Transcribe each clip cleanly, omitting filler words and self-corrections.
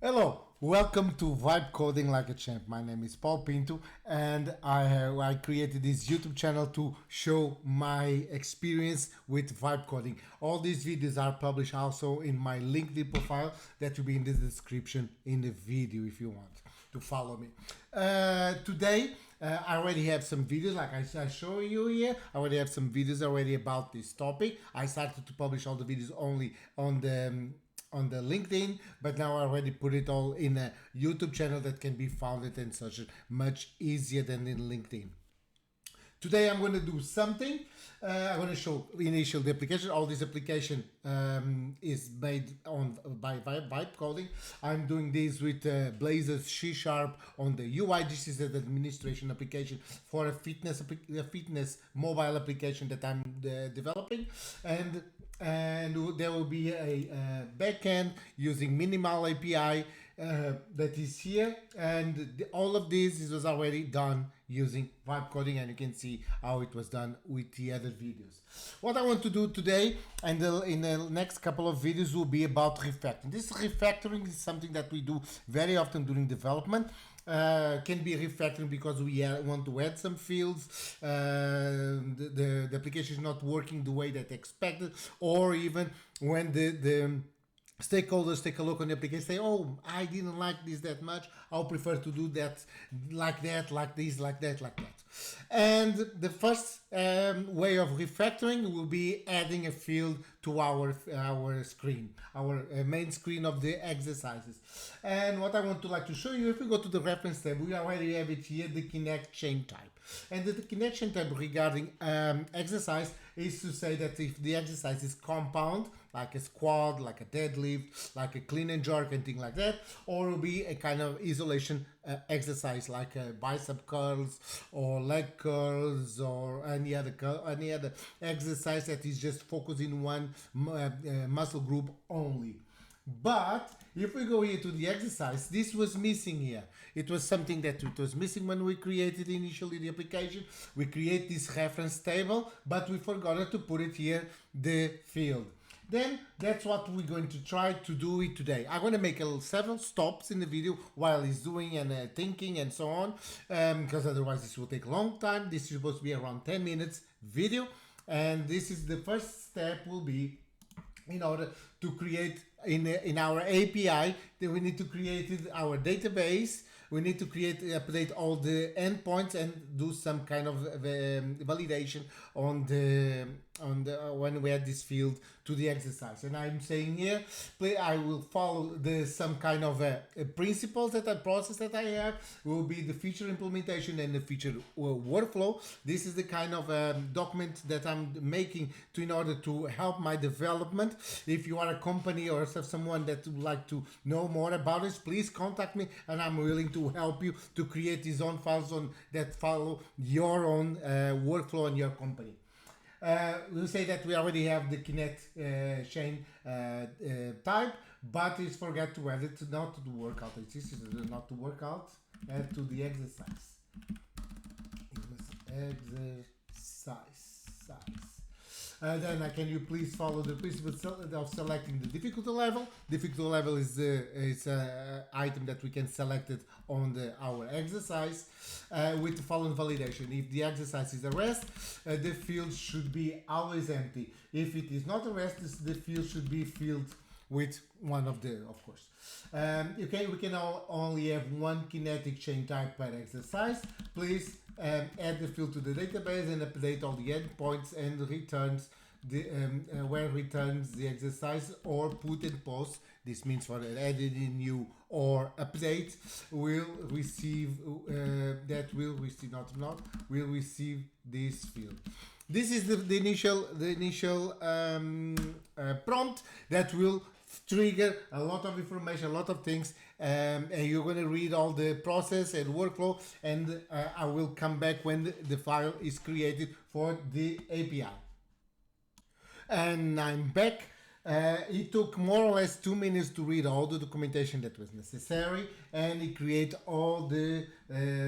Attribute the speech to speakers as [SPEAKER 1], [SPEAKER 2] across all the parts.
[SPEAKER 1] Hello, welcome to VibeCoding Like a Champ. My name is Paul Pinto, and I created this YouTube channel to show my experience with vibe coding. All these videos are published also in my LinkedIn profile that will be in the description in the video if you want to follow me. Today, I already have some videos like I show you here. I already have some videos already about this topic. I started to publish all the videos only on the LinkedIn, but now I already put it all in a YouTube channel that can be found and searched much easier than in LinkedIn. Today I'm going to do something. I'm going to show initial the application. All this application is made by VibeCoding. I'm doing this with Blazor C# on the UI. This is an administration application for a fitness mobile application that I'm developing, and there will be a backend using minimal API that is here, and all of this was already done using VibeCoding, and you can see how it was done with the other videos. What I want to do today and in the next couple of videos will be about refactoring. This refactoring is something that we do very often during development. Can be refactoring because we want to add some fields, the application is not working the way that expected, or even when the stakeholders take a look on the application, say, oh, I didn't like this that much, I'll prefer to do that, like this, like that, like that. And the first way of refactoring will be adding a field to our screen, our main screen of the exercises. And what I want to show you, if we go to the reference tab, we already have it here, the Kinetic Chain Type. And the Kinetic Chain Type regarding exercise is to say that if the exercise is compound, like a squat, like a deadlift, like a clean and jerk and things like that, or will be a kind of isolation exercise like bicep curls or leg curls or any other exercise that is just focusing one muscle group only. But if we go here to the exercise, this was missing here. It was something that it was missing when we created initially the application. We create this reference table, but we forgot to put it here, the field. Then that's what we're going to try to do it today. I'm going to make several stops in the video while he's doing and thinking and so on, because otherwise this will take a long time. This is supposed to be around 10 minutes video, and this is the first step will be in order to create in our API, then we need to create our database. We need to update all the endpoints and do some kind of validation on the when we add this field to the exercise. And I'm saying here, I will follow some kind of principles process that I have. Will be the feature implementation and the feature workflow. This is the kind of document that I'm making in order to help my development. If you are a company or someone that would like to know more about this, please contact me, and I'm willing to help you to create these own files that follow your own workflow in your company. We'll say that we already have the Kinetic Chain type, but it's forgot to add it not to the workout. This is not to workout, add to the exercise. Exercise. Then can you please follow the principle of selecting the difficulty level. Difficulty level is an item that we can select it on our exercise with the following validation. If the exercise is a rest, the field should be always empty. If it is not a rest, the field should be filled with one of the, of course. We can only have one kinetic chain type per exercise. Please add the field to the database and update all the endpoints and returns where returns the exercise or put and post. This means for editing new or update will receive will receive this field. This is the initial prompt that will trigger a lot of information, a lot of things, and you're going to read all the process and workflow, and I will come back when the file is created for the API. And I'm back. It took more or less 2 minutes to read all the documentation that was necessary, and it create all the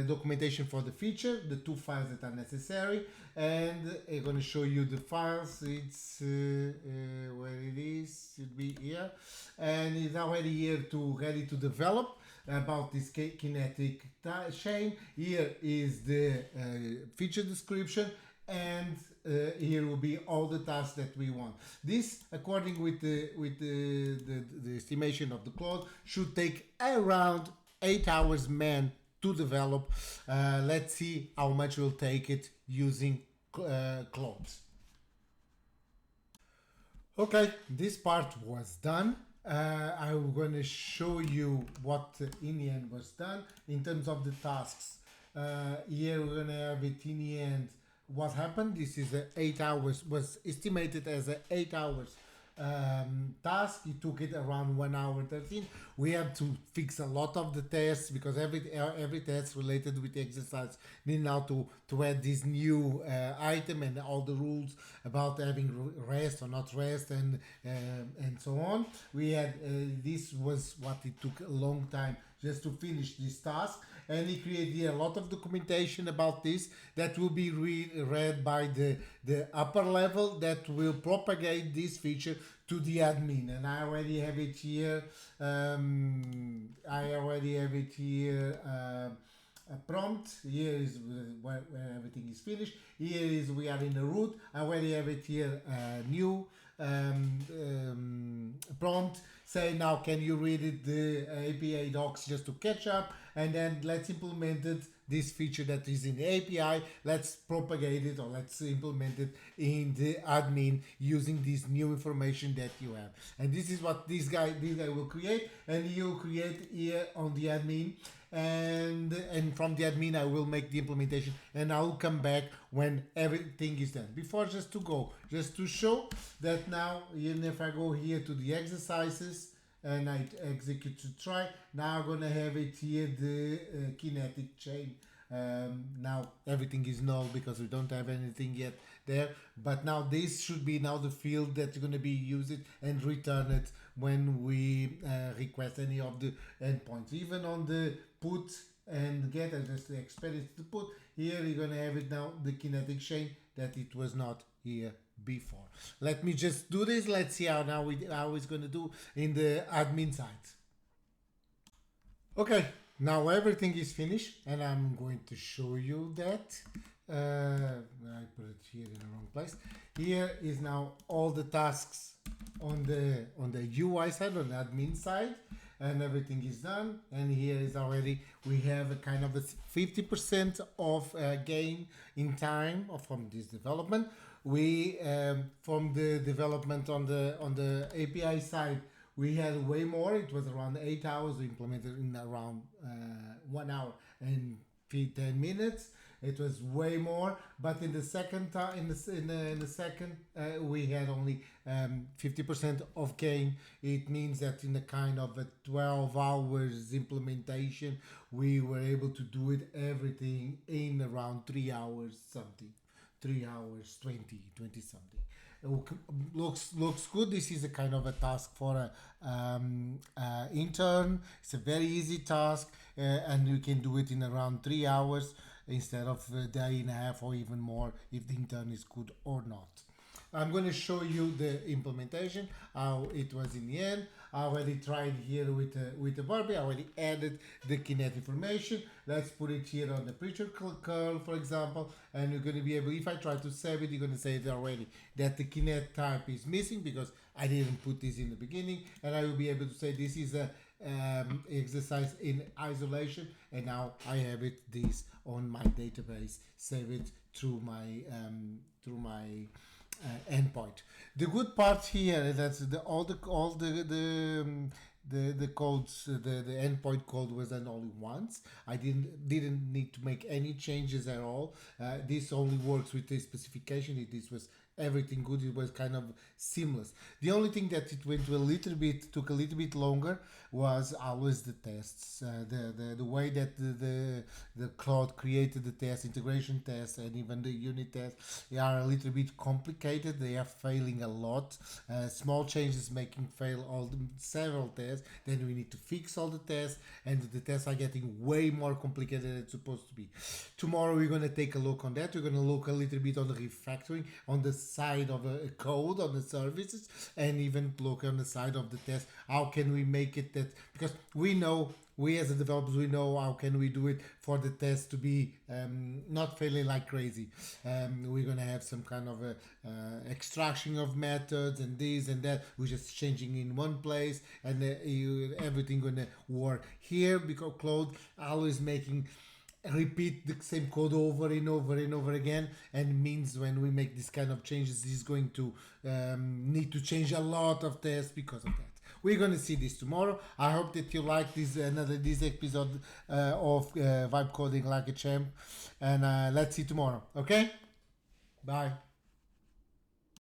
[SPEAKER 1] documentation for the feature, the two files that are necessary. And I'm going to show you the files. It's where it is, should be here, and it's already here ready to develop about this kinetic chain. Here is the feature description, and here will be all the tasks that we want. This, according with the estimation of the Claude, should take around 8 hours man to develop. Let's see how much will take it using Claude. Okay, this part was done. I'm going to show you what in the end was done in terms of the tasks. Here we're going to have it in the end. What happened? This is 8 hours, was estimated as 8 hours task. It took it around 1 hour 13. We have to fix a lot of the tests because every test related with the exercise need now to add this new item and all the rules about having rest or not rest and so on. We had this was what it took a long time just to finish this task, and he created a lot of documentation about this that will be read by the upper level that will propagate this feature to the admin. And I already have it here. A prompt. Here is where everything is finished. Here is we are in the root. I already have it here. New prompt. Say now, can you read it, the API docs, just to catch up, and then let's implement it. This feature that is in the API, let's propagate it or let's implement it in the admin using this new information that you have. And this is what this guy will create, and he'll create here on the admin, and from the admin I will make the implementation, and I'll come back when everything is done. Before, just to show that now, even if I go here to the exercises and I execute to try, now I'm gonna have it here, the kinetic chain. Now everything is null because we don't have anything yet there, but now this should be now the field that's going to be used and return it when we request any of the endpoints. Even on the put and get, I just expect it to put here, you're going to have it now, the kinetic chain, that it was not here before. Let me just do this. Let's see how it's going to do in the admin side. Okay, now everything is finished, and I'm going to show you that. I put it here in the wrong place. Here is now all the tasks on the UI side, on the admin side, and everything is done. And here is already, we have a kind of a 50% of gain in time from this development. We from the development on the API side, we had way more. It was around 8 hours. We implemented in around 1 hour and 10 minutes. It was way more, but in the second time, in the second, we had only 50% of gain. It means that in a kind of a 12 hours implementation, we were able to do it everything in around 3 hours something, 3 hours 20 something. Looks good. This is a kind of a task for a intern. It's a very easy task, and you can do it in around 3 hours instead of a day and a half or even more if the intern is good or not. I'm going to show you the implementation, how it was in the end. I already tried here with the Barbie. I already added the kinetic information. Let's put it here on the preacher curl, for example, and you're going to be able, if I try to save it, you're going to say it already that the kinetic type is missing because I didn't put this in the beginning, and I will be able to say this is a exercise in isolation, and now I have it this on my database, save it through my endpoint. The good part here is that all the codes, the endpoint code was done only once. I didn't need to make any changes at all. This only works with the specification. This was everything good. It was kind of seamless. The only thing that it went took a little bit longer was always the tests. The way that the cloud created the test, integration tests, and even the unit tests, they are a little bit complicated. They are failing a lot. Small changes making fail several tests. Then we need to fix all the tests, and the tests are getting way more complicated than it's supposed to be. Tomorrow we're going to take a look on that. We're going to look a little bit on the refactoring on the side of a code on the services, and even look on the side of the test. How can we make it that, because we as the developers, we know how can we do it for the test to be not failing like crazy. We're gonna have some kind of a extraction of methods and this and that. We're just changing in one place, and everything gonna work here, because Cloud always making repeat the same code over and over and over again, and means when we make this kind of changes, it's going to need to change a lot of tests because of that. We're going to see this tomorrow. I hope that you like this episode of Vibe Coding Like a Champ, and let's see tomorrow. Okay, bye.